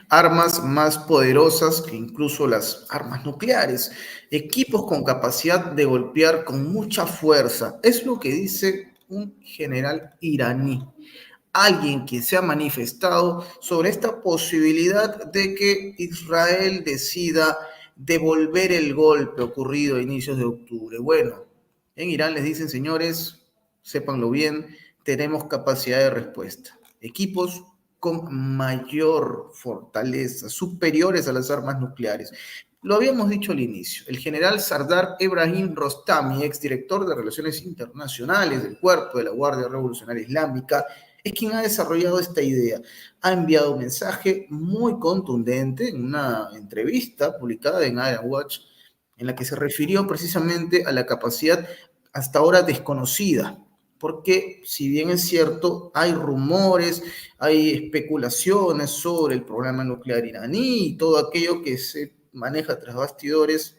armas más poderosas que incluso las armas nucleares, equipos con capacidad de golpear con mucha fuerza. Es lo que dice un general iraní, alguien que se ha manifestado sobre esta posibilidad de que Israel decida devolver el golpe ocurrido a inicios de octubre. Bueno, en Irán les dicen, señores, sépanlo bien, tenemos capacidad de respuesta. Equipos con mayor fortaleza, superiores a las armas nucleares. Lo habíamos dicho al inicio, el general Sardar Ebrahim Rostami, exdirector de Relaciones Internacionales del Cuerpo de la Guardia Revolucionaria Islámica, es quien ha desarrollado esta idea. Ha enviado un mensaje muy contundente en una entrevista publicada en Iron Watch, en la que se refirió precisamente a la capacidad hasta ahora desconocida, porque si bien es cierto, hay rumores, hay especulaciones sobre el programa nuclear iraní y todo aquello que se maneja tras bastidores,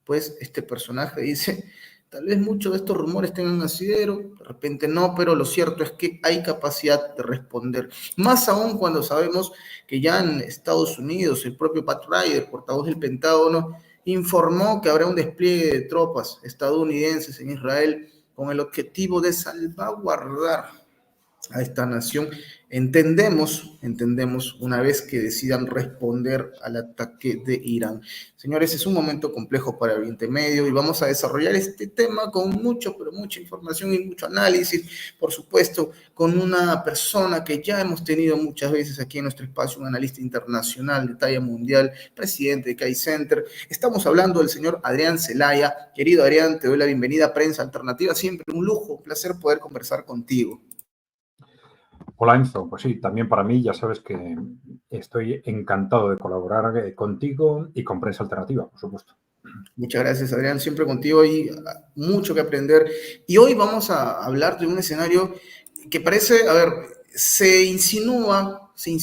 pues este personaje dice, tal vez muchos de estos rumores tengan asidero, de repente no, pero lo cierto es que hay capacidad de responder. Más aún cuando sabemos que ya en Estados Unidos el propio Pat Ryder, portavoz del Pentágono, informó que habrá un despliegue de tropas estadounidenses en Israel con el objetivo de salvaguardar a esta nación. Entendemos una vez que decidan responder al ataque de Irán. Señores, es un momento complejo para el Oriente Medio y vamos a desarrollar este tema con mucho, pero mucha información y mucho análisis, por supuesto, con una persona que ya hemos tenido muchas veces aquí en nuestro espacio, un analista internacional de talla mundial, presidente de CAI Center. Estamos hablando del señor Adrián Celaya. Querido Adrián, te doy la bienvenida a Prensa Alternativa. Siempre un lujo, un placer poder conversar contigo. Hola Enzo, pues sí, también para mí ya sabes que estoy encantado de colaborar contigo y con Prensa Alternativa, por supuesto. Muchas gracias, Adrián, siempre contigo hay mucho que aprender. Y hoy vamos a hablar de un escenario que parece, a ver, se insinúa, se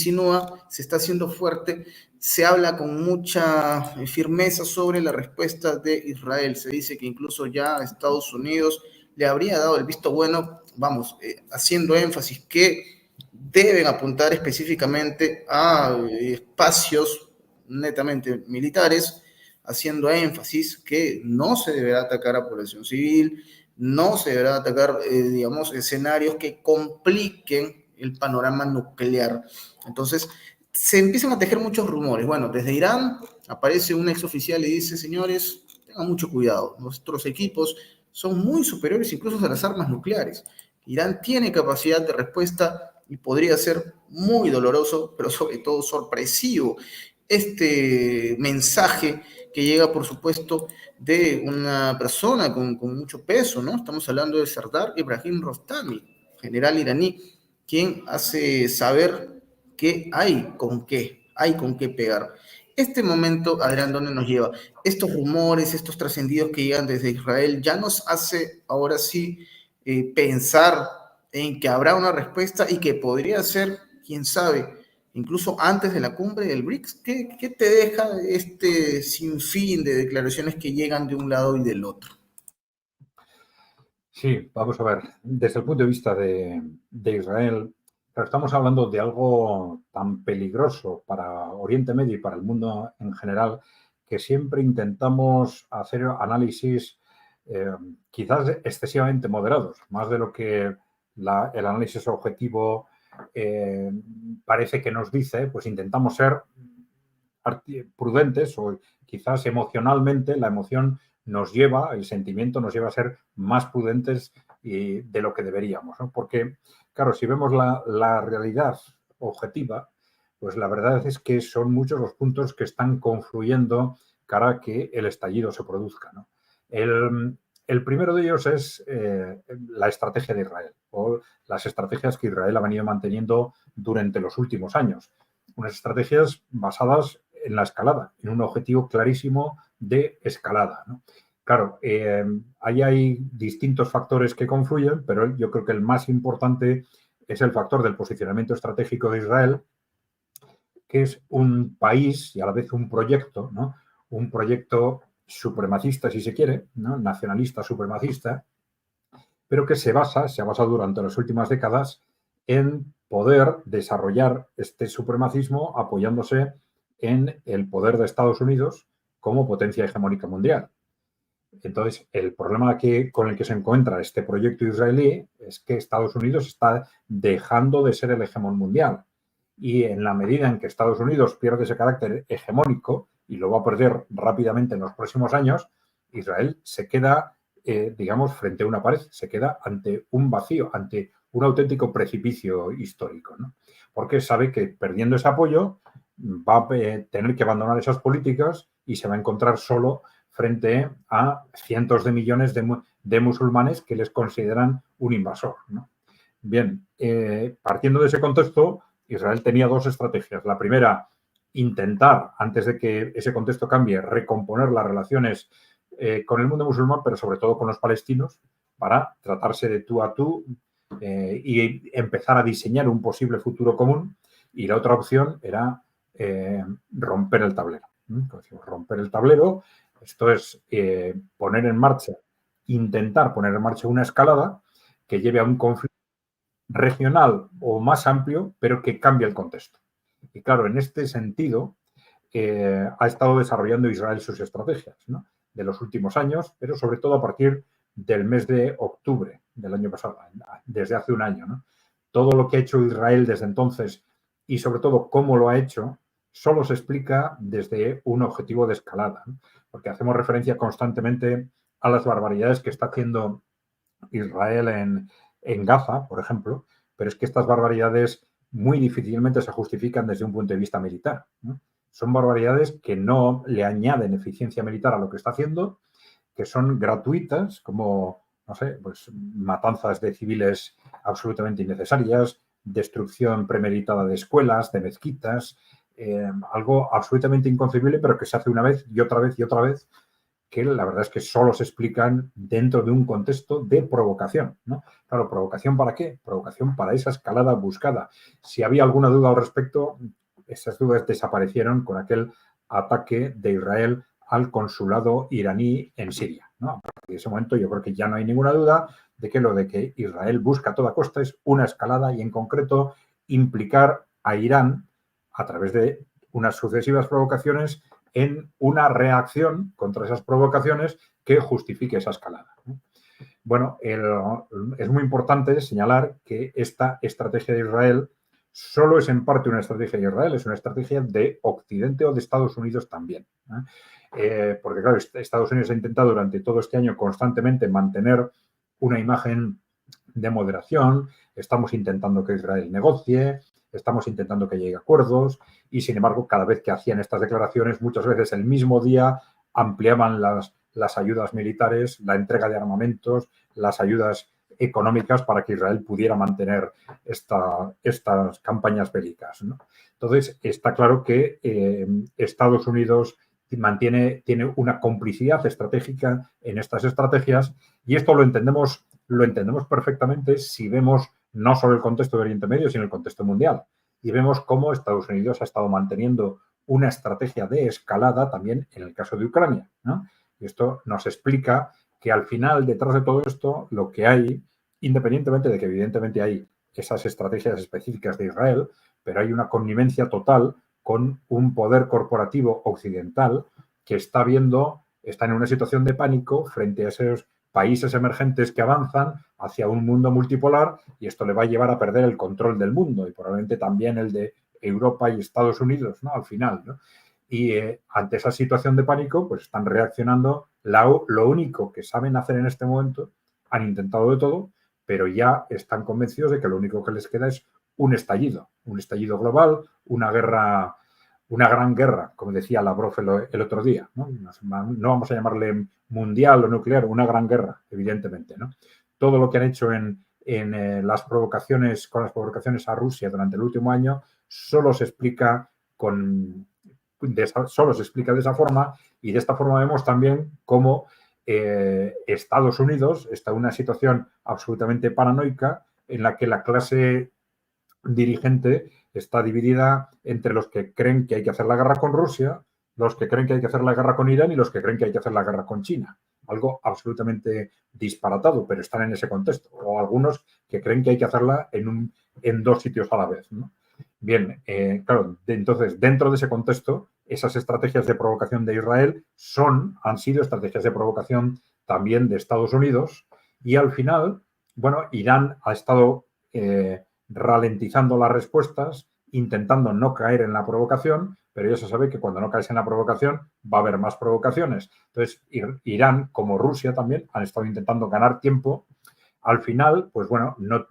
está haciendo fuerte, se habla con mucha firmeza sobre la respuesta de Israel. Se dice que incluso ya Estados Unidos le habría dado el visto bueno, vamos, haciendo énfasis que deben apuntar específicamente a espacios netamente militares, haciendo énfasis que no se deberá atacar a población civil, no se deberá atacar, digamos, escenarios que compliquen el panorama nuclear. Entonces, se empiezan a tejer muchos rumores. Bueno, desde Irán aparece un exoficial y dice, señores, tengan mucho cuidado, nuestros equipos son muy superiores incluso a las armas nucleares. Irán tiene capacidad de respuesta y podría ser muy doloroso, pero sobre todo sorpresivo, este mensaje que llega, por supuesto, de una persona con mucho peso, ¿no? Estamos hablando de Sardar Ebrahim Rostami, general iraní, quien hace saber que hay con qué pegar. Este momento, Adrián, ¿dónde nos lleva? Estos rumores, estos trascendidos que llegan desde Israel, ya nos hace ahora sí pensar en que habrá una respuesta y que podría ser, quién sabe, incluso antes de la cumbre del BRICS. ¿Qué te deja este sinfín de declaraciones que llegan de un lado y del otro? Sí, vamos a ver, desde el punto de vista de Israel, pero estamos hablando de algo tan peligroso para Oriente Medio y para el mundo en general, que siempre intentamos hacer análisis quizás excesivamente moderados, más de lo que el análisis objetivo parece que nos dice, pues intentamos ser prudentes o quizás emocionalmente la emoción nos lleva, el sentimiento nos lleva a ser más prudentes de lo que deberíamos, ¿no? Porque, claro, si vemos la realidad objetiva, pues la verdad es que son muchos los puntos que están confluyendo cara a que el estallido se produzca, ¿no? El primero de ellos es la estrategia de Israel o las estrategias que Israel ha venido manteniendo durante los últimos años. Unas estrategias basadas en la escalada, en un objetivo clarísimo de escalada, ¿no? Claro, ahí hay distintos factores que confluyen, pero yo creo que el más importante es el factor del posicionamiento estratégico de Israel, que es un país y a la vez un proyecto, ¿no? Un proyecto supremacista, si se quiere, ¿no? Nacionalista supremacista, pero que se ha basado durante las últimas décadas en poder desarrollar este supremacismo apoyándose en el poder de Estados Unidos como potencia hegemónica mundial. Entonces, el problema con el que se encuentra este proyecto israelí es que Estados Unidos está dejando de ser el hegemón mundial. Y en la medida en que Estados Unidos pierde ese carácter hegemónico y lo va a perder rápidamente en los próximos años, Israel se queda, digamos, frente a una pared, se queda ante un vacío, ante un auténtico precipicio histórico, ¿no? Porque sabe que perdiendo ese apoyo va a tener que abandonar esas políticas y se va a encontrar solo frente a cientos de millones de musulmanes que les consideran un invasor, ¿no? Bien, partiendo de ese contexto, Israel tenía dos estrategias. La primera, intentar, antes de que ese contexto cambie, recomponer las relaciones con el mundo musulmán, pero sobre todo con los palestinos, para tratarse de tú a tú y empezar a diseñar un posible futuro común. Y la otra opción era romper el tablero. Romper el tablero, esto es intentar poner en marcha una escalada que lleve a un conflicto regional o más amplio, pero que cambie el contexto. Y claro, en este sentido, ha estado desarrollando Israel sus estrategias, ¿no?, de los últimos años, pero sobre todo a partir del mes de octubre del año pasado, desde hace un año, ¿no? Todo lo que ha hecho Israel desde entonces y sobre todo cómo lo ha hecho, solo se explica desde un objetivo de escalada, ¿no? Porque hacemos referencia constantemente a las barbaridades que está haciendo Israel en Gaza, por ejemplo, pero es que estas barbaridades muy difícilmente se justifican desde un punto de vista militar, ¿no? Son barbaridades que no le añaden eficiencia militar a lo que está haciendo, que son gratuitas, como, no sé, pues matanzas de civiles absolutamente innecesarias, destrucción premeditada de escuelas, de mezquitas, algo absolutamente inconcebible, pero que se hace una vez y otra vez y otra vez, que la verdad es que solo se explican dentro de un contexto de provocación, ¿no? Claro, ¿provocación para qué? Provocación para esa escalada buscada. Si había alguna duda al respecto, esas dudas desaparecieron con aquel ataque de Israel al consulado iraní en Siria, ¿no? A partir de ese momento yo creo que ya no hay ninguna duda de que lo de que Israel busca a toda costa es una escalada y en concreto implicar a Irán a través de unas sucesivas provocaciones en una reacción contra esas provocaciones que justifique esa escalada, ¿no? Bueno, es muy importante señalar que esta estrategia de Israel solo es en parte una estrategia de Israel, es una estrategia de Occidente o de Estados Unidos también, ¿eh? Porque, claro, Estados Unidos ha intentado durante todo este año constantemente mantener una imagen de moderación, estamos intentando que Israel negocie, estamos intentando que llegue a acuerdos y, sin embargo, cada vez que hacían estas declaraciones, muchas veces el mismo día ampliaban las ayudas militares, la entrega de armamentos, las ayudas económicas para que Israel pudiera mantener estas campañas bélicas, ¿no? Entonces, está claro que Estados Unidos tiene una complicidad estratégica en estas estrategias y esto lo entendemos perfectamente si vemos no solo el contexto de Oriente Medio, sino el contexto mundial. Y vemos cómo Estados Unidos ha estado manteniendo una estrategia de escalada también en el caso de Ucrania, ¿no? Y esto nos explica que al final, detrás de todo esto, lo que hay, independientemente de que evidentemente hay esas estrategias específicas de Israel, pero hay una connivencia total con un poder corporativo occidental que está en una situación de pánico frente a esos países emergentes que avanzan hacia un mundo multipolar y esto le va a llevar a perder el control del mundo y probablemente también el de Europa y Estados Unidos, ¿no?, al final, ¿no? Y ante esa situación de pánico, pues están reaccionando. Lo único que saben hacer en este momento, han intentado de todo, pero ya están convencidos de que lo único que les queda es un estallido global, una gran guerra, como decía Lavrov el otro día, ¿no? No vamos a llamarle mundial o nuclear, una gran guerra, evidentemente, ¿no? Todo lo que han hecho con las provocaciones a Rusia durante el último año solo se explica de esa forma, y de esta forma vemos también cómo Estados Unidos está en una situación absolutamente paranoica en la que la clase dirigente está dividida entre los que creen que hay que hacer la guerra con Rusia, los que creen que hay que hacer la guerra con Irán y los que creen que hay que hacer la guerra con China. algo absolutamente disparatado, pero están en ese contexto. O algunos que creen que hay que hacerla en dos sitios a la vez, ¿no? Bien, claro, entonces, dentro de ese contexto, esas estrategias de provocación de Israel han sido estrategias de provocación también de Estados Unidos, y al final, bueno, Irán ha estado ralentizando las respuestas, intentando no caer en la provocación, pero ya se sabe que cuando no caes en la provocación va a haber más provocaciones. Entonces, Irán, como Rusia también, han estado intentando ganar tiempo. Al final, pues bueno, no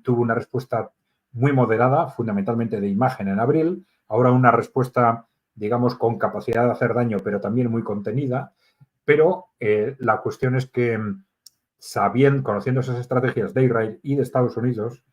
tuvo una respuesta muy moderada, fundamentalmente de imagen en abril, ahora una respuesta, digamos, con capacidad de hacer daño, pero también muy contenida. Pero la cuestión es que, conociendo esas estrategias de Israel y de Estados Unidos,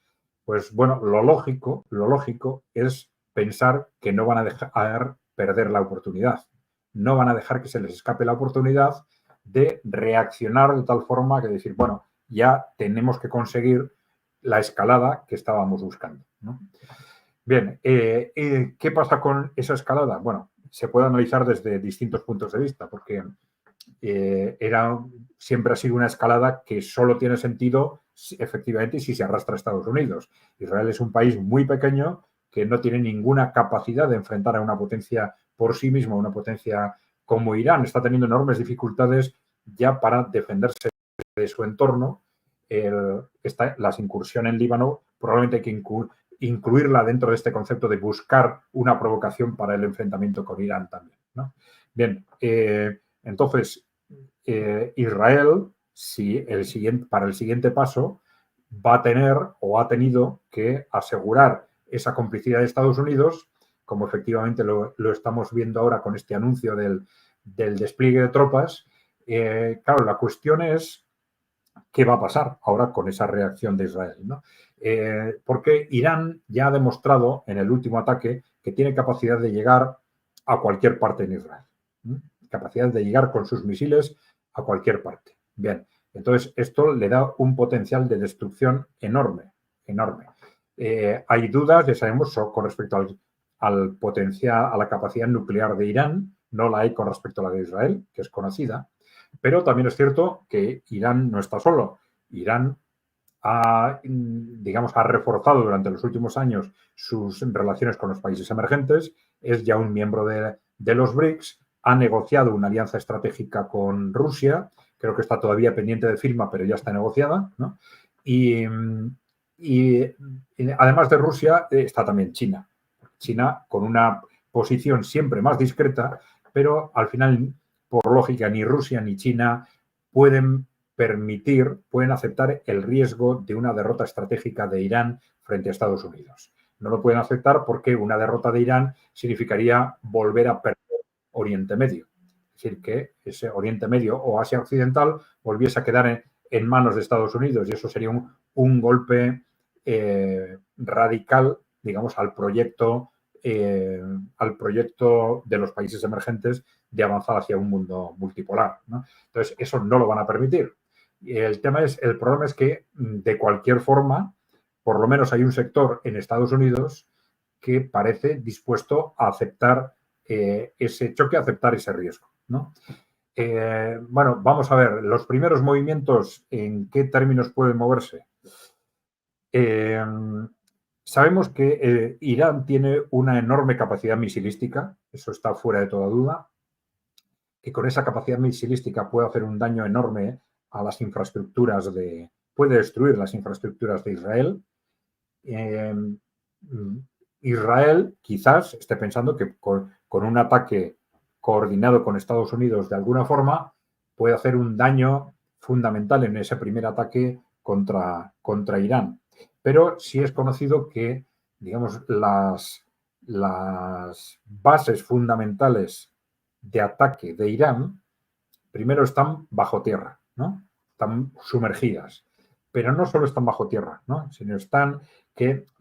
pues bueno, lo lógico es pensar que no van a dejar perder la oportunidad. No van a dejar que se les escape la oportunidad de reaccionar de tal forma que decir, bueno, ya tenemos que conseguir la escalada que estábamos buscando, ¿no? Bien, ¿qué pasa con esa escalada? Bueno, se puede analizar desde distintos puntos de vista, porque siempre ha sido una escalada que solo tiene sentido efectivamente si se arrastra a Estados Unidos. Israel es un país muy pequeño que no tiene ninguna capacidad de enfrentar a una potencia por sí misma, una potencia como Irán. Está teniendo enormes dificultades ya para defenderse de su entorno. La incursión en Líbano probablemente hay que incluirla dentro de este concepto de buscar una provocación para el enfrentamiento con Irán también, ¿no? Bien, entonces, Israel, para el siguiente paso, va a tener o ha tenido que asegurar esa complicidad de Estados Unidos, como efectivamente lo estamos viendo ahora con este anuncio del despliegue de tropas. Claro, la cuestión es qué va a pasar ahora con esa reacción de Israel, ¿no? Porque Irán ya ha demostrado en el último ataque que tiene capacidad de llegar a cualquier parte en Israel, ¿no? Capacidad de llegar con sus misiles a cualquier parte. Bien, entonces esto le da un potencial de destrucción enorme, enorme. Hay dudas, ya sabemos, con respecto al potencial, a la capacidad nuclear de Irán, no la hay con respecto a la de Israel, que es conocida, pero también es cierto que Irán no está solo. Irán ha reforzado durante los últimos años sus relaciones con los países emergentes, es ya un miembro de los BRICS, ha negociado una alianza estratégica con Rusia, creo que está todavía pendiente de firma, pero ya está negociada, ¿no? Y además de Rusia, está también China. China con una posición siempre más discreta, pero al final, por lógica, ni Rusia ni China pueden aceptar el riesgo de una derrota estratégica de Irán frente a Estados Unidos. No lo pueden aceptar porque una derrota de Irán significaría volver a perder Oriente Medio. Es decir, que ese Oriente Medio o Asia Occidental volviese a quedar en manos de Estados Unidos, y eso sería un golpe radical, digamos, al proyecto de los países emergentes de avanzar hacia un mundo multipolar, ¿no? Entonces, eso no lo van a permitir. El problema es que, de cualquier forma, por lo menos hay un sector en Estados Unidos que parece dispuesto a aceptar ese choque, a aceptar ese riesgo, ¿no? Bueno, vamos a ver, los primeros movimientos, ¿en qué términos pueden moverse? Sabemos que Irán tiene una enorme capacidad misilística, eso está fuera de toda duda, que con esa capacidad misilística puede hacer un daño enorme a las infraestructuras puede destruir las infraestructuras de Israel. Israel quizás esté pensando que con un ataque coordinado con Estados Unidos de alguna forma puede hacer un daño fundamental en ese primer ataque contra Irán. Pero sí es conocido que, digamos, las bases fundamentales de ataque de Irán primero están bajo tierra, ¿no? Están sumergidas. Pero no solo están bajo tierra, ¿no? Sino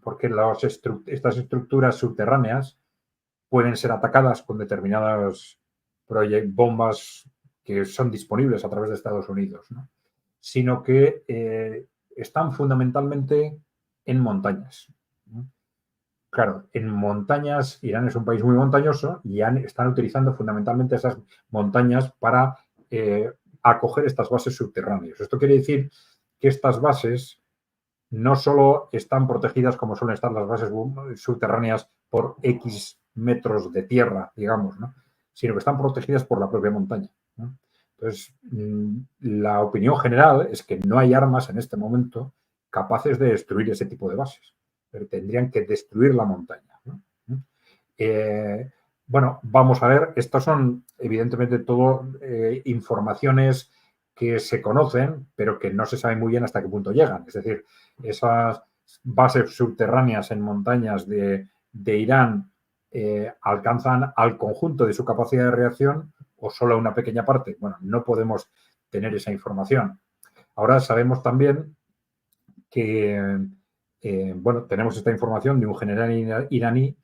porque estas estructuras subterráneas pueden ser atacadas con determinadas bombas que son disponibles a través de Estados Unidos, ¿no? Sino que están fundamentalmente en montañas, ¿no? Claro, en montañas, Irán es un país muy montañoso y están utilizando fundamentalmente esas montañas para acoger estas bases subterráneas. Esto quiere decir que estas bases no solo están protegidas como suelen estar las bases subterráneas por X metros de tierra, digamos, ¿no? Sino que están protegidas por la propia montaña, ¿no? Entonces, la opinión general es que no hay armas en este momento capaces de destruir ese tipo de bases, pero tendrían que destruir la montaña, ¿no? Bueno, vamos a ver, estas son evidentemente todo informaciones que se conocen, pero que no se sabe muy bien hasta qué punto llegan. Es decir, esas bases subterráneas en montañas de Irán alcanzan al conjunto de su capacidad de reacción o solo a una pequeña parte. Bueno, no podemos tener esa información. Ahora sabemos también que, bueno, tenemos esta información de un general iraní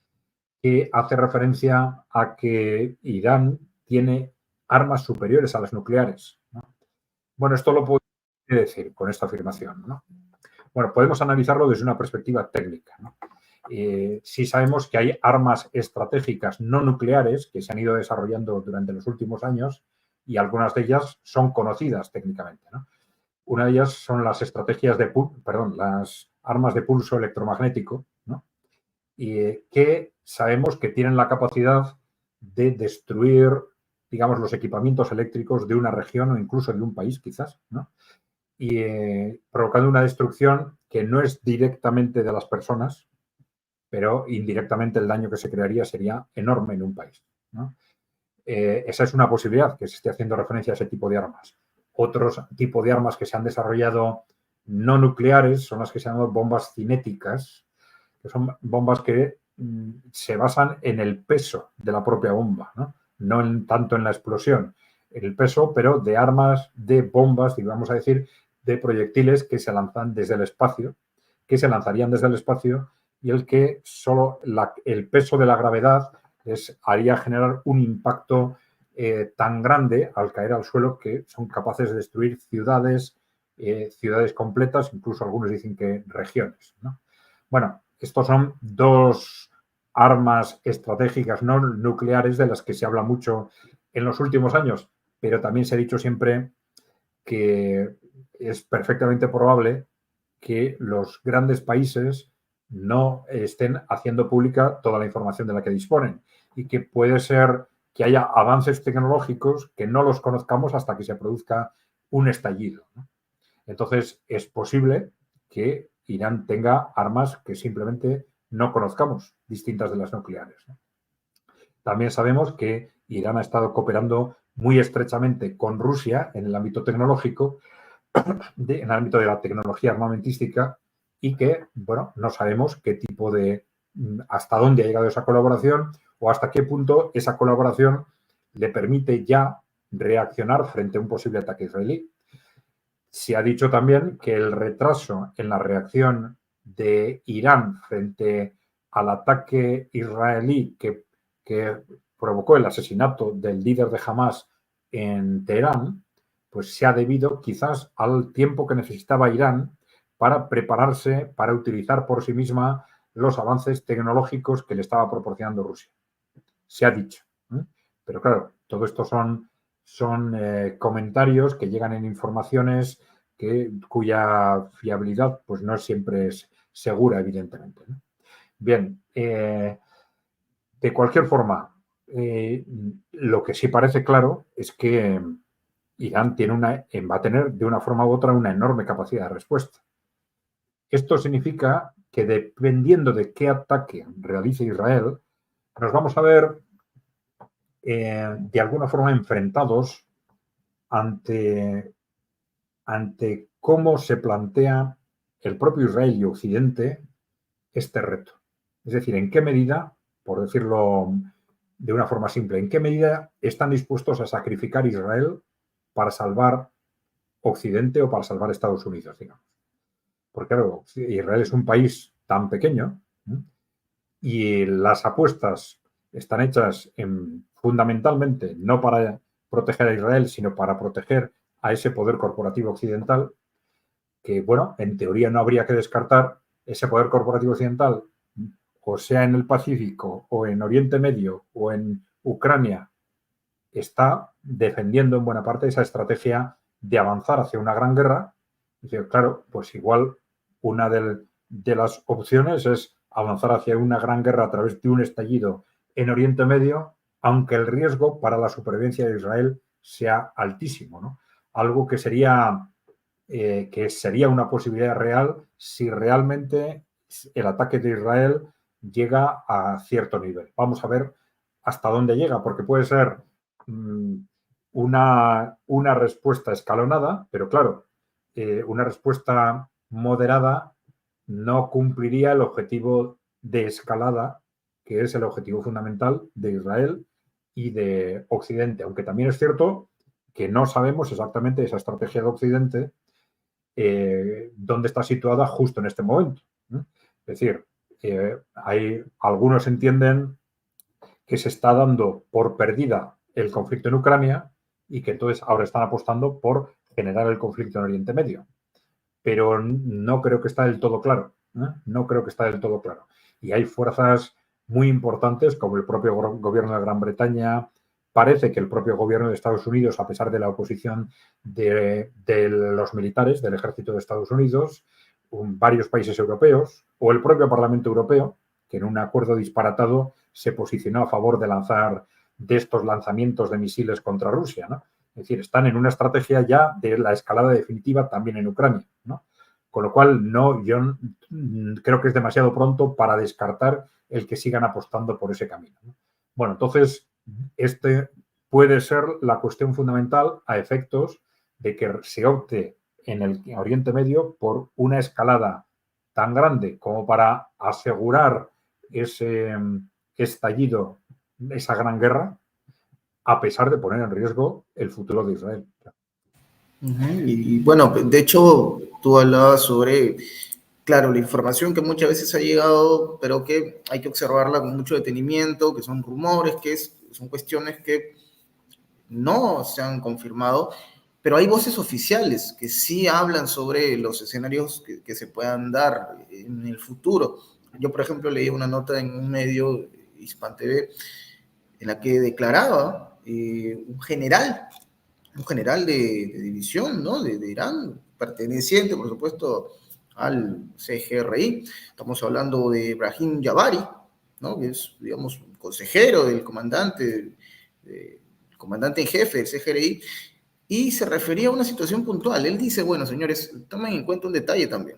que hace referencia a que Irán tiene armas superiores a las nucleares, ¿no? Bueno, esto lo puedo decir con esta afirmación, ¿no? Bueno, podemos analizarlo desde una perspectiva técnica, ¿no? Sí sabemos que hay armas estratégicas no nucleares que se han ido desarrollando durante los últimos años y algunas de ellas son conocidas técnicamente, ¿no? Una de ellas son las estrategias de, las armas de pulso electromagnético, ¿no? Y que sabemos que tienen la capacidad de destruir, digamos, los equipamientos eléctricos de una región o incluso de un país, quizás, ¿no? Y provocando una destrucción que no es directamente de las personas, pero indirectamente el daño que se crearía sería enorme en un país, ¿no? Esa es una posibilidad, que se esté haciendo referencia a ese tipo de armas. Otros tipos de armas que se han desarrollado no nucleares son las que se llaman bombas cinéticas, que son bombas que se basan en el peso de la propia bomba, ¿no? No tanto en la explosión, en el peso, pero de armas, de bombas, vamos a decir, de proyectiles que se lanzan desde el espacio, que se lanzarían desde el espacio y el que solo el peso de la gravedad haría generar un impacto tan grande al caer al suelo que son capaces de destruir ciudades, ciudades completas, incluso algunos dicen que regiones, ¿no? Bueno, estos son dos armas estratégicas no nucleares de las que se habla mucho en los últimos años, pero también se ha dicho siempre que es perfectamente probable que los grandes países no estén haciendo pública toda la información de la que disponen y que puede ser que haya avances tecnológicos que no los conozcamos hasta que se produzca un estallido, ¿no? Entonces, es posible que Irán tenga armas que simplemente no conozcamos, distintas de las nucleares, ¿no? También sabemos que Irán ha estado cooperando muy estrechamente con Rusia en el ámbito tecnológico, en el ámbito de la tecnología armamentística, y que, bueno, no sabemos qué tipo de, hasta dónde ha llegado esa colaboración o hasta qué punto esa colaboración le permite ya reaccionar frente a un posible ataque israelí. Se ha dicho también que el retraso en la reacción de Irán frente al ataque israelí que provocó el asesinato del líder de Hamas en Teherán, pues se ha debido quizás al tiempo que necesitaba Irán para prepararse, para utilizar por sí misma los avances tecnológicos que le estaba proporcionando Rusia. Se ha dicho, ¿eh? Pero claro, todo esto son comentarios que llegan en informaciones cuya fiabilidad pues no siempre es segura, evidentemente, ¿no? Bien, de cualquier forma, lo que sí parece claro es que Irán va a tener de una forma u otra una enorme capacidad de respuesta. Esto significa que dependiendo de qué ataque realice Israel, nos vamos a ver de alguna forma enfrentados ante cómo se plantea el propio Israel y Occidente este reto. Es decir, en qué medida, por decirlo de una forma simple, en qué medida están dispuestos a sacrificar Israel para salvar Occidente o para salvar Estados Unidos, digamos. Porque claro, Israel es un país tan pequeño, ¿eh? Y las apuestas están hechas fundamentalmente no para proteger a Israel, sino para proteger a ese poder corporativo occidental, que, bueno, en teoría no habría que descartar ese poder corporativo occidental, o sea en el Pacífico, o en Oriente Medio, o en Ucrania, está defendiendo en buena parte esa estrategia de avanzar hacia una gran guerra, dice, claro, pues igual una de las opciones es avanzar hacia una gran guerra a través de un estallido en Oriente Medio, aunque el riesgo para la supervivencia de Israel sea altísimo, ¿no? Algo que sería una posibilidad real si realmente el ataque de Israel llega a cierto nivel. Vamos a ver hasta dónde llega, porque puede ser una respuesta escalonada, pero claro, una respuesta moderada no cumpliría el objetivo de escalada, que es el objetivo fundamental de Israel y de Occidente, aunque también es cierto que no sabemos exactamente esa estrategia de Occidente dónde está situada justo en este momento. Es decir, algunos entienden que se está dando por perdida el conflicto en Ucrania y que entonces ahora están apostando por generar el conflicto en Oriente Medio. Pero no creo que está del todo claro. No creo que está del todo claro. Y hay fuerzas muy importantes como el propio gobierno de Gran Bretaña. Parece que el propio gobierno de Estados Unidos, a pesar de la oposición de los militares del ejército de Estados Unidos, varios países europeos o el propio Parlamento Europeo, que en un acuerdo disparatado se posicionó a favor de estos lanzamientos de misiles contra Rusia, ¿no? Es decir, están en una estrategia ya de la escalada definitiva también en Ucrania, ¿no? Con lo cual, yo creo que es demasiado pronto para descartar el que sigan apostando por ese camino, ¿no? Bueno, entonces, este puede ser la cuestión fundamental a efectos de que se opte en el Oriente Medio por una escalada tan grande como para asegurar ese estallido, esa gran guerra, a pesar de poner en riesgo el futuro de Israel. Y bueno, de hecho, tú hablabas sobre, claro, la información que muchas veces ha llegado, pero que hay que observarla con mucho detenimiento, que son rumores, son cuestiones que no se han confirmado, pero hay voces oficiales que sí hablan sobre los escenarios que se puedan dar en el futuro. Yo, por ejemplo, leí una nota en un medio, Hispan TV, en la que declaraba un general de división, ¿no? de Irán, perteneciente, por supuesto, al CGRI. Estamos hablando de Ibrahim Jabari, ¿no? Que es, digamos, un consejero del comandante en jefe del CGRI, y se refería a una situación puntual. Él dice, bueno, señores, tomen en cuenta un detalle también.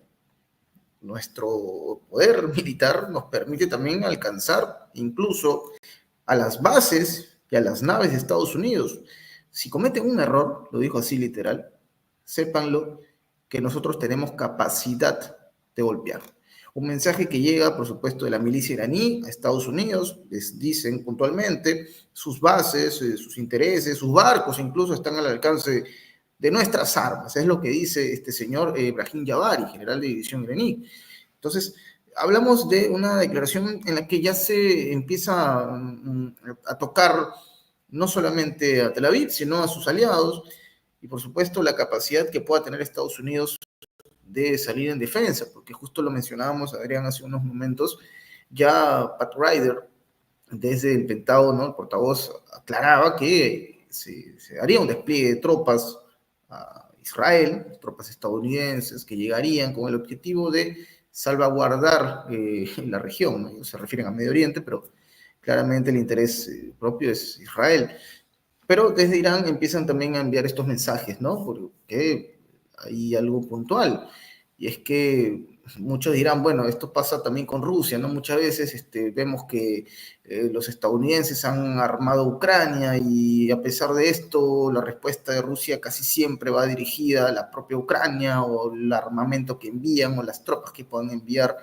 Nuestro poder militar nos permite también alcanzar incluso a las bases y a las naves de Estados Unidos. Si cometen un error, lo dijo así literal, sépanlo que nosotros tenemos capacidad de golpear. Un mensaje que llega, por supuesto, de la milicia iraní a Estados Unidos. Les dicen puntualmente sus bases, sus intereses, sus barcos incluso están al alcance de nuestras armas. Es lo que dice este señor Ibrahim Jabari, general de división iraní. Entonces, hablamos de una declaración en la que ya se empieza a tocar no solamente a Tel Aviv, sino a sus aliados, y por supuesto la capacidad que pueda tener Estados Unidos de salir en defensa, porque justo lo mencionábamos, Adrián, hace unos momentos, ya Pat Ryder, desde el Pentágono, el portavoz, aclaraba que se haría un despliegue de tropas a Israel, tropas estadounidenses, que llegarían con el objetivo de salvaguardar la región, ¿no? Ellos se refieren a Medio Oriente, pero claramente el interés propio es Israel. Pero desde Irán empiezan también a enviar estos mensajes, ¿no? Porque hay algo puntual, y es que muchos dirán, bueno, esto pasa también con Rusia, ¿no? Muchas veces vemos que los estadounidenses han armado Ucrania y a pesar de esto, la respuesta de Rusia casi siempre va dirigida a la propia Ucrania o el armamento que envían o las tropas que puedan enviar,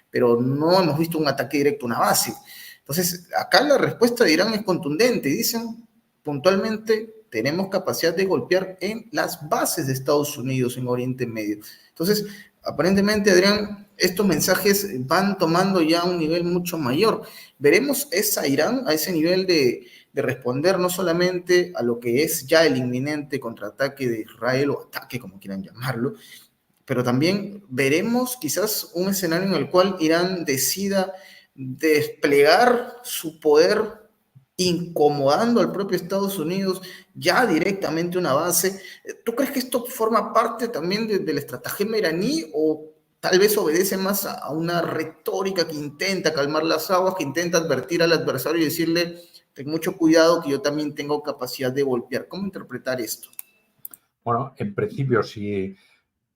pero no hemos visto un ataque directo a una base. Entonces, acá la respuesta de Irán es contundente. Dicen puntualmente, tenemos capacidad de golpear en las bases de Estados Unidos en Oriente Medio. Entonces, aparentemente, Adrián, estos mensajes van tomando ya un nivel mucho mayor. Veremos a Irán a ese nivel de responder no solamente a lo que es ya el inminente contraataque de Israel, o ataque, como quieran llamarlo, pero también veremos quizás un escenario en el cual Irán decida desplegar su poder incomodando al propio Estados Unidos, ya directamente una base. ¿Tú crees que esto forma parte también del estratagema iraní o tal vez obedece más a una retórica que intenta calmar las aguas, que intenta advertir al adversario y decirle, ten mucho cuidado que yo también tengo capacidad de golpear? ¿Cómo interpretar esto? Bueno, en principio, si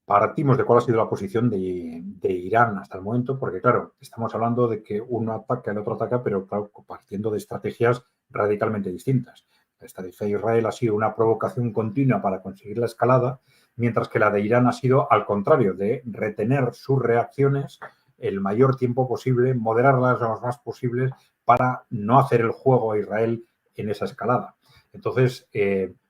partimos de cuál ha sido la posición de Irán hasta el momento, porque claro, estamos hablando de que uno ataca, el otro ataca, pero claro, partiendo de estrategias radicalmente distintas. La estrategia de Israel ha sido una provocación continua para conseguir la escalada, mientras que la de Irán ha sido al contrario, de retener sus reacciones el mayor tiempo posible, moderarlas lo más posibles para no hacer el juego a Israel en esa escalada. Entonces,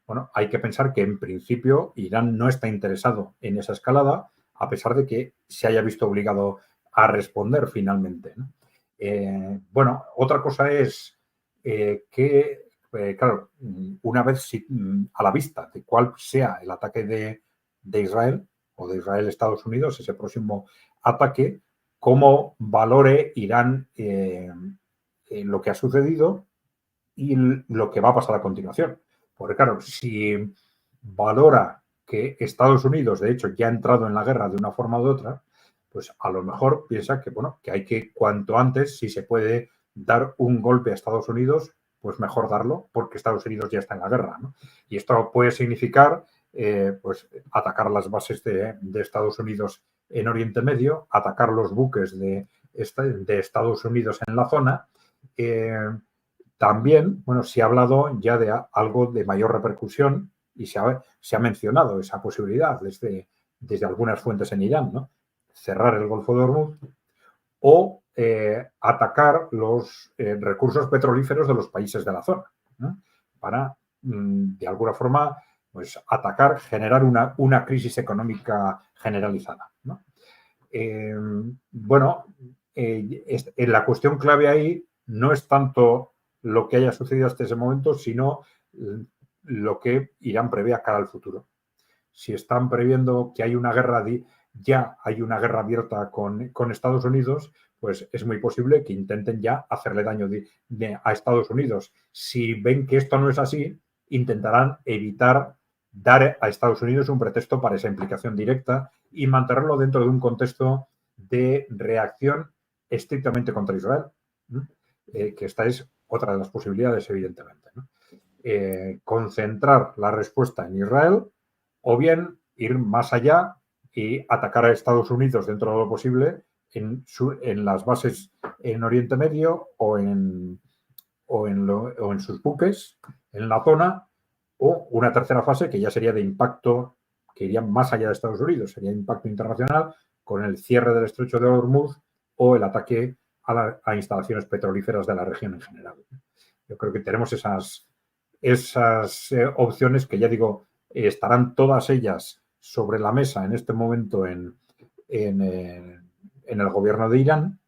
bueno, hay que pensar que en principio Irán no está interesado en esa escalada, a pesar de que se haya visto obligado a responder finalmente, ¿no? Bueno, otra cosa es claro, una vez a la vista de cuál sea el ataque de Israel o de Israel-Estados Unidos, ese próximo ataque, cómo valore Irán lo que ha sucedido y lo que va a pasar a continuación. Porque claro, si valora que Estados Unidos, de hecho, ya ha entrado en la guerra de una forma u otra, pues a lo mejor piensa que, bueno, que hay que cuanto antes, si se puede dar un golpe a Estados Unidos, pues mejor darlo, porque Estados Unidos ya está en la guerra, ¿no? Y esto puede significar, pues, atacar las bases de Estados Unidos en Oriente Medio, atacar los buques de Estados Unidos en la zona. También, bueno, se ha hablado ya de algo de mayor repercusión y se ha mencionado esa posibilidad desde algunas fuentes en Irán, ¿no? Cerrar el Golfo de Hormuz o atacar los recursos petrolíferos de los países de la zona, ¿no? Para, de alguna forma, pues atacar, generar una crisis económica generalizada, ¿no? Bueno, la cuestión clave ahí no es tanto lo que haya sucedido hasta ese momento, sino lo que Irán prevé a cara al futuro. Si están previendo que hay una guerra, ya hay una guerra abierta con Estados Unidos, pues es muy posible que intenten ya hacerle daño a Estados Unidos. Si ven que esto no es así, intentarán evitar dar a Estados Unidos un pretexto para esa implicación directa y mantenerlo dentro de un contexto de reacción estrictamente contra Israel, ¿no? Que esta es otra de las posibilidades, evidentemente, ¿no? Concentrar la respuesta en Israel o bien ir más allá y atacar a Estados Unidos dentro de lo posible en las bases en Oriente Medio o en sus buques en la zona, o una tercera fase que ya sería de impacto, que iría más allá de Estados Unidos, sería impacto internacional con el cierre del estrecho de Hormuz o el ataque a instalaciones petrolíferas de la región en general. Yo creo que tenemos esas opciones que, ya digo, estarán todas ellas sobre la mesa en este momento en el gobierno de Irán,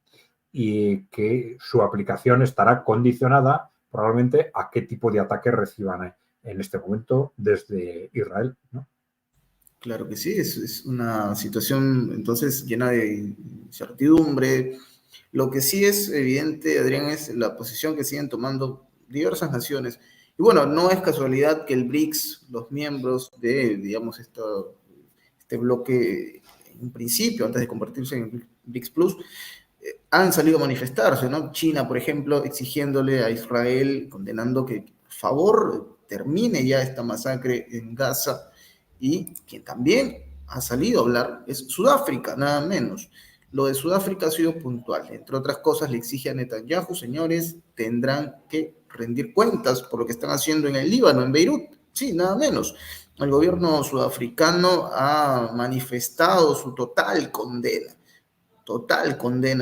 y que su aplicación estará condicionada probablemente a qué tipo de ataque reciban en este momento desde Israel, ¿no? Claro que sí, es una situación entonces llena de incertidumbre. Lo que sí es evidente, Adrián, es la posición que siguen tomando diversas naciones. Y bueno, no es casualidad que el BRICS, los miembros de, digamos, este bloque, en principio, antes de convertirse en BRICS Plus, han salido a manifestarse, ¿no? China, por ejemplo, exigiéndole a Israel, condenando que, por favor, termine ya esta masacre en Gaza. Y quien también ha salido a hablar es Sudáfrica, nada menos. Lo de Sudáfrica ha sido puntual. Entre otras cosas, le exige a Netanyahu, señores, tendrán que rendir cuentas por lo que están haciendo en el Líbano, en Beirut. Sí, nada menos. El gobierno sudafricano ha manifestado su total condena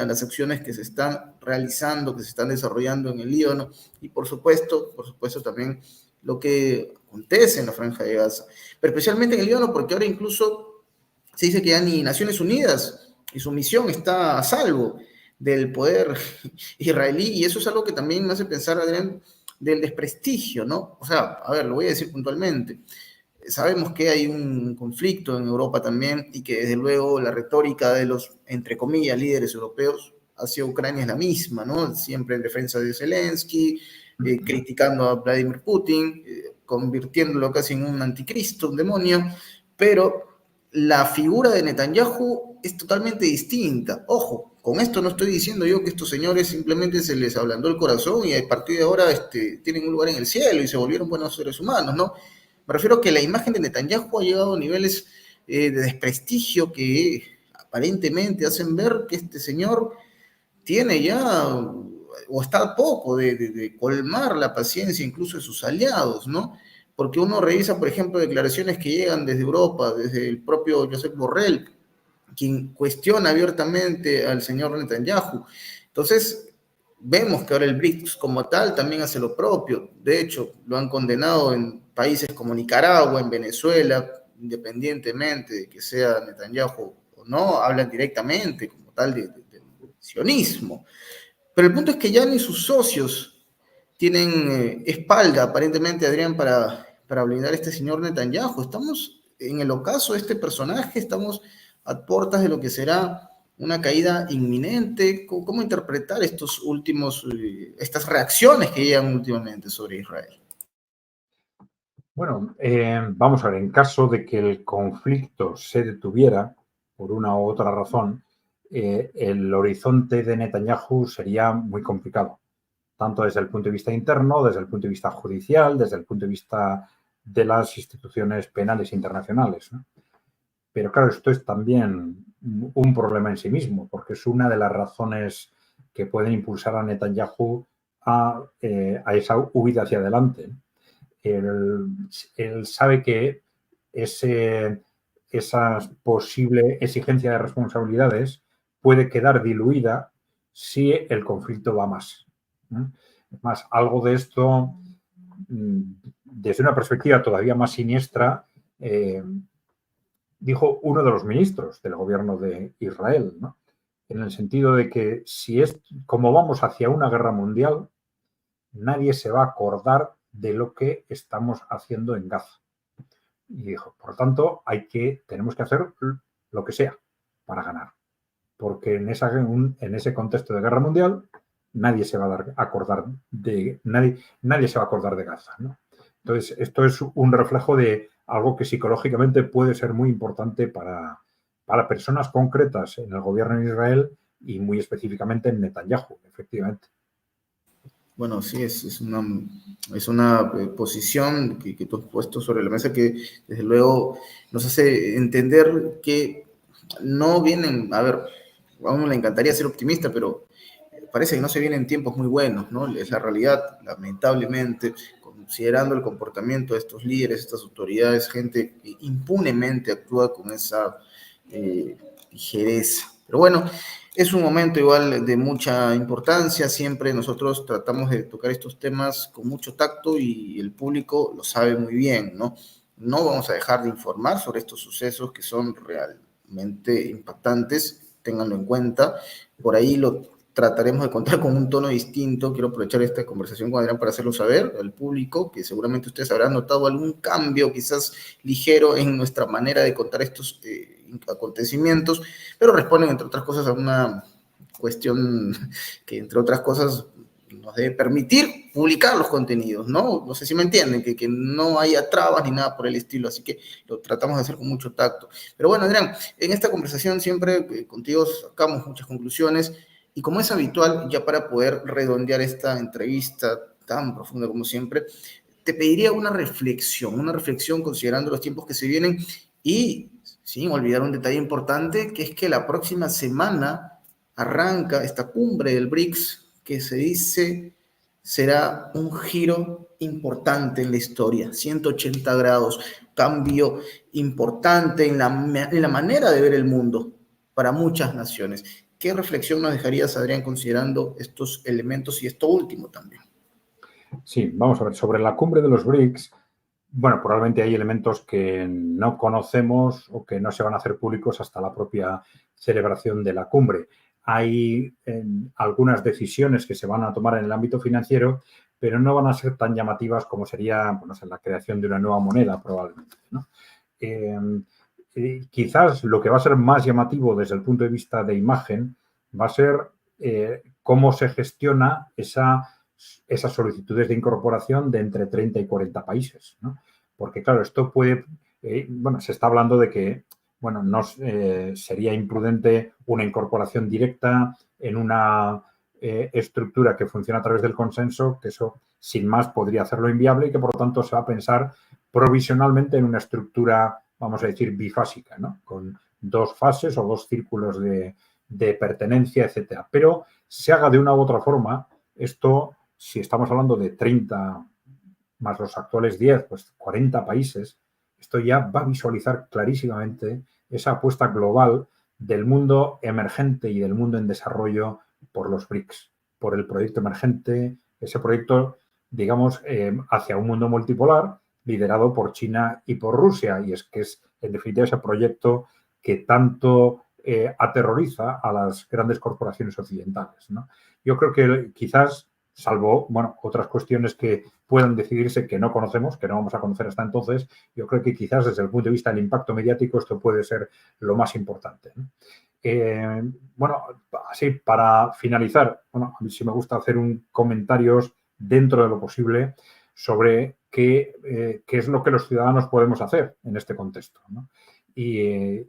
a las acciones que se están realizando, que se están desarrollando en el Líbano y por supuesto también lo que acontece en la Franja de Gaza, pero especialmente en el Líbano porque ahora incluso se dice que ya ni Naciones Unidas y su misión está a salvo del poder israelí y eso es algo que también me hace pensar, Adrián, del desprestigio, ¿no? O sea, a ver, lo voy a decir puntualmente. Sabemos que hay un conflicto en Europa también y que desde luego la retórica de los, entre comillas, líderes europeos hacia Ucrania es la misma, ¿no? Siempre en defensa de Zelensky, criticando a Vladimir Putin, convirtiéndolo casi en un anticristo, un demonio, pero la figura de Netanyahu es totalmente distinta. Ojo, con esto no estoy diciendo yo que estos señores simplemente se les ablandó el corazón y a partir de ahora tienen un lugar en el cielo y se volvieron buenos seres humanos, ¿no? Me refiero a que la imagen de Netanyahu ha llegado a niveles de desprestigio que aparentemente hacen ver que este señor tiene ya o está a poco de colmar la paciencia incluso de sus aliados, ¿no? Porque uno revisa, por ejemplo, declaraciones que llegan desde Europa, desde el propio Josep Borrell, quien cuestiona abiertamente al señor Netanyahu. Entonces, vemos que ahora el BRICS como tal también hace lo propio. De hecho, lo han condenado en países como Nicaragua, en Venezuela, independientemente de que sea Netanyahu o no, hablan directamente como tal de sionismo. Pero el punto es que ya ni sus socios tienen espalda, aparentemente, Adrián, para blindar a este señor Netanyahu. Estamos en el ocaso de este personaje, estamos a puertas de lo que será una caída inminente. ¿Cómo interpretar estas reacciones que llegan últimamente sobre Israel? Bueno, vamos a ver, en caso de que el conflicto se detuviera por una u otra razón, el horizonte de Netanyahu sería muy complicado, tanto desde el punto de vista interno, desde el punto de vista judicial, desde el punto de vista de las instituciones penales internacionales, ¿no? Pero claro, esto es también un problema en sí mismo, porque es una de las razones que pueden impulsar a Netanyahu a esa huida hacia adelante. Él sabe que esa posible exigencia de responsabilidades puede quedar diluida si el conflicto va más. Más, algo de esto, desde una perspectiva todavía más siniestra, dijo uno de los ministros del gobierno de Israel, ¿no? En el sentido de que si es como vamos hacia una guerra mundial, nadie se va a acordar de lo que estamos haciendo en Gaza. Y dijo, por lo tanto, tenemos que hacer lo que sea para ganar. Porque en ese contexto de guerra mundial, nadie se va a acordar de Gaza, ¿no? Entonces, esto es un reflejo de algo que psicológicamente puede ser muy importante para personas concretas en el gobierno de Israel y muy específicamente en Netanyahu, efectivamente. Bueno, sí, es una posición que tú has puesto sobre la mesa que desde luego nos hace entender que no vienen, a ver, a uno le encantaría ser optimista, pero parece que no se vienen tiempos muy buenos, ¿no? Es la realidad, lamentablemente, considerando el comportamiento de estos líderes, estas autoridades, gente que impunemente actúa con esa ligereza. Pero bueno, es un momento igual de mucha importancia, siempre nosotros tratamos de tocar estos temas con mucho tacto y el público lo sabe muy bien, ¿no? No vamos a dejar de informar sobre estos sucesos que son realmente impactantes, ténganlo en cuenta, por ahí lo trataremos de contar con un tono distinto. Quiero aprovechar esta conversación con Adrián para hacerlo saber al público, que seguramente ustedes habrán notado algún cambio, quizás ligero, en nuestra manera de contar estos acontecimientos, pero responden, entre otras cosas, a una cuestión que, entre otras cosas, nos debe permitir publicar los contenidos, ¿no? No sé si me entienden, que no haya trabas ni nada por el estilo, así que lo tratamos de hacer con mucho tacto. Pero bueno, Adrián, en esta conversación siempre contigo sacamos muchas conclusiones. Y como es habitual, ya para poder redondear esta entrevista tan profunda como siempre, te pediría una reflexión considerando los tiempos que se vienen y sin olvidar un detalle importante, que es que la próxima semana arranca esta cumbre del BRICS que se dice será un giro importante en la historia, 180 grados, cambio importante en la manera de ver el mundo para muchas naciones. ¿Qué reflexión nos dejarías, Adrián, considerando estos elementos y esto último también? Sí, vamos a ver, sobre la cumbre de los BRICS, bueno, probablemente hay elementos que no conocemos o que no se van a hacer públicos hasta la propia celebración de la cumbre. Hay algunas decisiones que se van a tomar en el ámbito financiero, pero no van a ser tan llamativas como sería, bueno, la creación de una nueva moneda, probablemente, ¿no? Quizás lo que va a ser más llamativo desde el punto de vista de imagen va a ser cómo se gestiona esa esas solicitudes de incorporación de entre 30 y 40 países, ¿no? Porque, claro, esto puede, bueno, se está hablando de que, bueno, no sería imprudente una incorporación directa en una estructura que funciona a través del consenso, que eso, sin más, podría hacerlo inviable y que, por lo tanto, se va a pensar provisionalmente en una estructura, vamos a decir, bifásica, ¿no? Con 2 fases o 2 círculos de pertenencia, etcétera. Pero se haga de una u otra forma, esto, si estamos hablando de 30 más los actuales 10, pues 40 países, esto ya va a visualizar clarísimamente esa apuesta global del mundo emergente y del mundo en desarrollo por los BRICS, por el proyecto emergente, ese proyecto, digamos, hacia un mundo multipolar liderado por China y por Rusia. Y es que es, en definitiva, ese proyecto que tanto aterroriza a las grandes corporaciones occidentales, ¿no? Yo creo que quizás, salvo, bueno, otras cuestiones que puedan decidirse que no conocemos, que no vamos a conocer hasta entonces, yo creo que quizás desde el punto de vista del impacto mediático esto puede ser lo más importante, ¿no? Bueno, así para finalizar, bueno, a mí sí me gusta hacer un comentarios dentro de lo posible sobre qué es lo que los ciudadanos podemos hacer en este contexto, ¿no? Y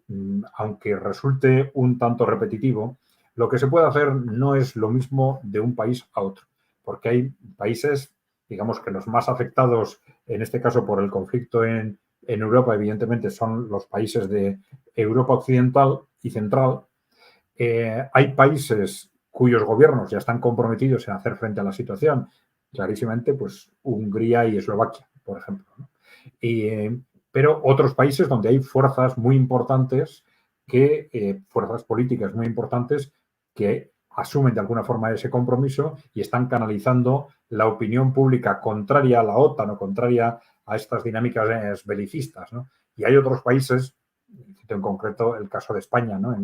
aunque resulte un tanto repetitivo, lo que se puede hacer no es lo mismo de un país a otro, porque hay países, digamos que los más afectados, en este caso por el conflicto en Europa, evidentemente son los países de Europa Occidental y Central. Hay países cuyos gobiernos ya están comprometidos en hacer frente a la situación, clarísimamente, pues Hungría y Eslovaquia, por ejemplo, ¿no? Pero otros países donde hay fuerzas muy importantes, fuerzas políticas muy importantes que asumen de alguna forma ese compromiso y están canalizando la opinión pública contraria a la OTAN o contraria a estas dinámicas belicistas, ¿no? Y hay otros países, en concreto el caso de España, ¿no?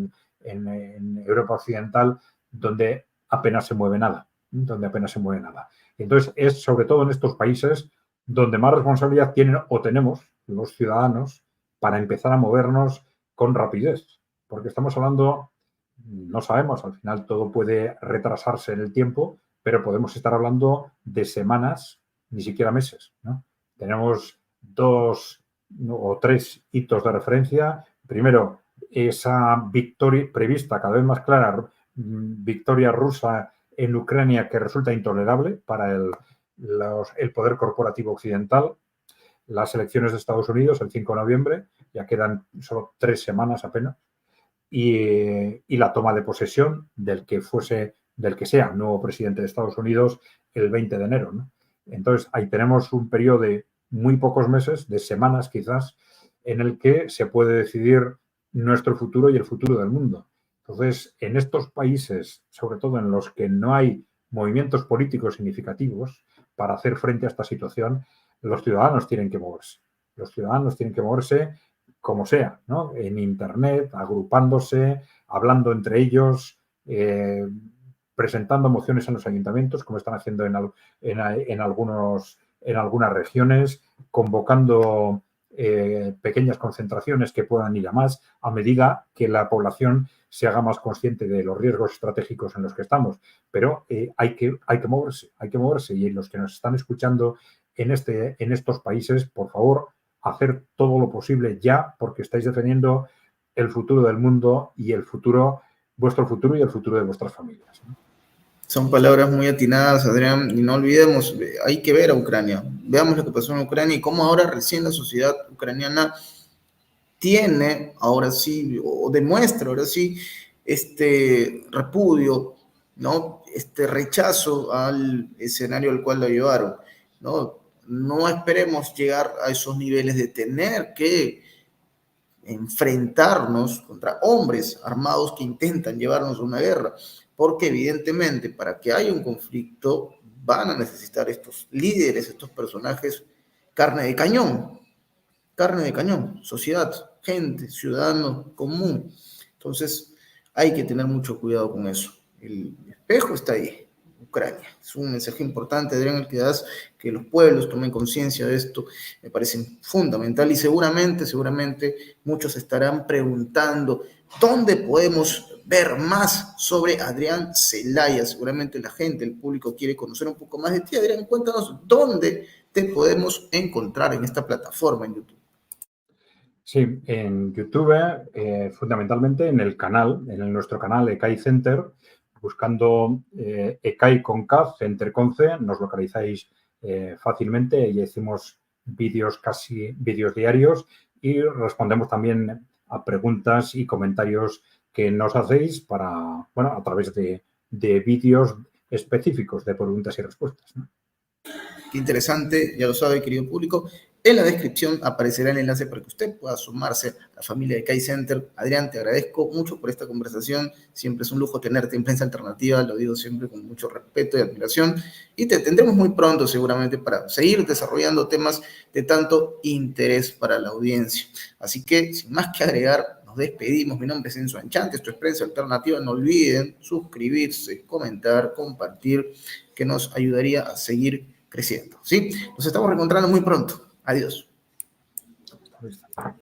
En Europa Occidental, donde apenas se mueve nada, Y entonces es sobre todo en estos países donde más responsabilidad tienen o tenemos los ciudadanos para empezar a movernos con rapidez, porque estamos hablando, no sabemos, al final todo puede retrasarse en el tiempo, pero podemos estar hablando de semanas, ni siquiera meses, ¿no? Tenemos 2 o 3 hitos de referencia. Primero, esa victoria prevista, cada vez más clara, victoria rusa en Ucrania, que resulta intolerable para el poder corporativo occidental. Las elecciones de Estados Unidos el 5 de noviembre, ya quedan solo 3 semanas apenas, y la toma de posesión del que sea nuevo presidente de Estados Unidos el 20 de enero, ¿no? Entonces, ahí tenemos un periodo de muy pocos meses, de semanas quizás, en el que se puede decidir nuestro futuro y el futuro del mundo. Entonces, en estos países, sobre todo en los que no hay movimientos políticos significativos para hacer frente a esta situación, los ciudadanos tienen que moverse. Los ciudadanos tienen que moverse como sea, ¿no? En Internet, agrupándose, hablando entre ellos, presentando mociones en los ayuntamientos, como están haciendo en algunas regiones, convocando pequeñas concentraciones que puedan ir a más, a medida que la población se haga más consciente de los riesgos estratégicos en los que estamos. Pero hay que moverse, y los que nos están escuchando en estos países, por favor, hacer todo lo posible ya, porque estáis defendiendo el futuro del mundo y vuestro futuro y el futuro de vuestras familias, ¿no? Son palabras muy atinadas, Adrián, y no olvidemos, hay que ver a Ucrania. Veamos lo que pasó en Ucrania y cómo ahora recién la sociedad ucraniana tiene, ahora sí, o demuestra, ahora sí, este repudio, ¿no? Este rechazo al escenario al cual la llevaron, ¿no? No esperemos llegar a esos niveles de tener que enfrentarnos contra hombres armados que intentan llevarnos a una guerra, porque evidentemente para que haya un conflicto van a necesitar estos líderes, estos personajes, carne de cañón, sociedad, gente, ciudadano común. Entonces hay que tener mucho cuidado con eso. El espejo está ahí, Ucrania. Es un mensaje importante, Adrián, el que das, que los pueblos tomen conciencia de esto, me parece fundamental, y seguramente muchos estarán preguntando, ¿dónde podemos ver más sobre Adrián Celaya. Seguramente la gente, el público quiere conocer un poco más de ti. Adrián, cuéntanos dónde te podemos encontrar en esta plataforma en YouTube. Sí, en YouTube, fundamentalmente en el canal, en nuestro canal ECAI Center, buscando ECAI con K, Center con C, nos localizáis fácilmente y hacemos vídeos diarios y respondemos también a preguntas y comentarios que nos hacéis para, bueno, a través de vídeos específicos de preguntas y respuestas, ¿no? Qué interesante, ya lo sabe, querido público. En la descripción aparecerá el enlace para que usted pueda sumarse a la familia de Kai Center. Adrián, te agradezco mucho por esta conversación. Siempre es un lujo tenerte en Prensa Alternativa, lo digo siempre con mucho respeto y admiración. Y te tendremos muy pronto seguramente para seguir desarrollando temas de tanto interés para la audiencia. Así que, sin más que agregar, nos despedimos. Mi nombre es Enzo Anchante, esto es Prensa Alternativa. No olviden suscribirse, comentar, compartir, que nos ayudaría a seguir creciendo, ¿sí? Nos estamos reencontrando muy pronto. Adiós.